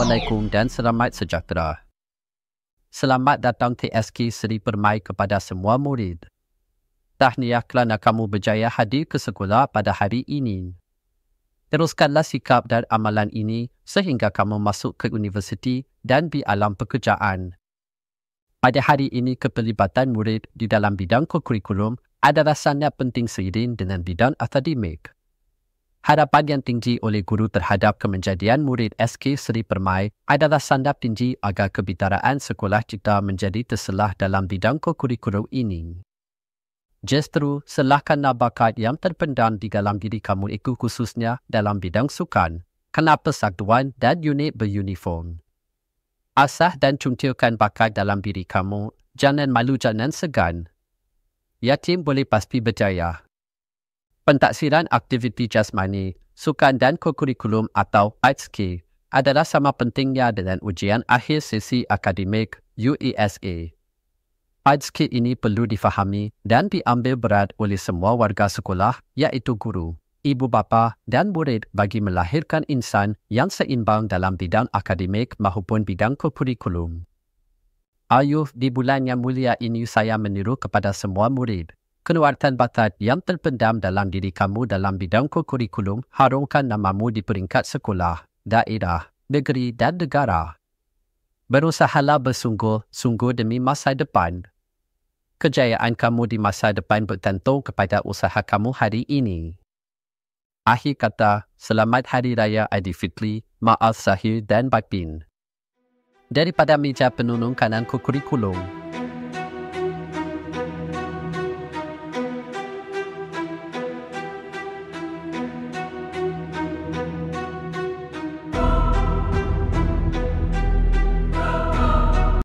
Assalamualaikum dan selamat sejahtera. Selamat datang TSK Seri Permai kepada semua murid. Tahniah kerana kamu berjaya hadir ke sekolah pada hari ini. Teruskanlah sikap dan amalan ini sehingga kamu masuk ke universiti dan di alam pekerjaan. Pada hari ini, keterlibatan murid di dalam bidang kurikulum adalah sangat penting seiring dengan bidang akademik. Harapan yang tinggi oleh guru terhadap kemenjadian murid SK Seri Permai adalah sangat tinggi agar kebitaraan sekolah kita menjadi terselah dalam bidang kurikulum ini. Justru, selahkanlah bakat yang terpendam di dalam diri kamu itu khususnya dalam bidang sukan, kena persatuan dan unit beruniform. Asah dan cuntilkan bakat dalam diri kamu, jangan malu, jangan segan. Yatim boleh pasti berjaya. Pentaksiran aktiviti jasmani, sukan dan kurikulum atau ITSK adalah sama pentingnya dengan ujian akhir sesi akademik UESA. ITSK ini perlu difahami dan diambil berat oleh semua warga sekolah, iaitu guru, ibu bapa dan murid bagi melahirkan insan yang seimbang dalam bidang akademik maupun bidang kurikulum. Ayuh, di bulan yang mulia ini saya meniru kepada semua murid. Keluarkan bakat yang terpendam dalam diri kamu dalam bidang kurikulum, harumkan namamu di peringkat sekolah, daerah, negeri dan negara. Berusahalah bersungguh-sungguh demi masa depan. Kejayaan kamu di masa depan bergantung kepada usaha kamu hari ini. Akhir kata, selamat Hari Raya Aidilfitri, maaf zahir dan batin. Daripada meja penunung kanan kurikulum.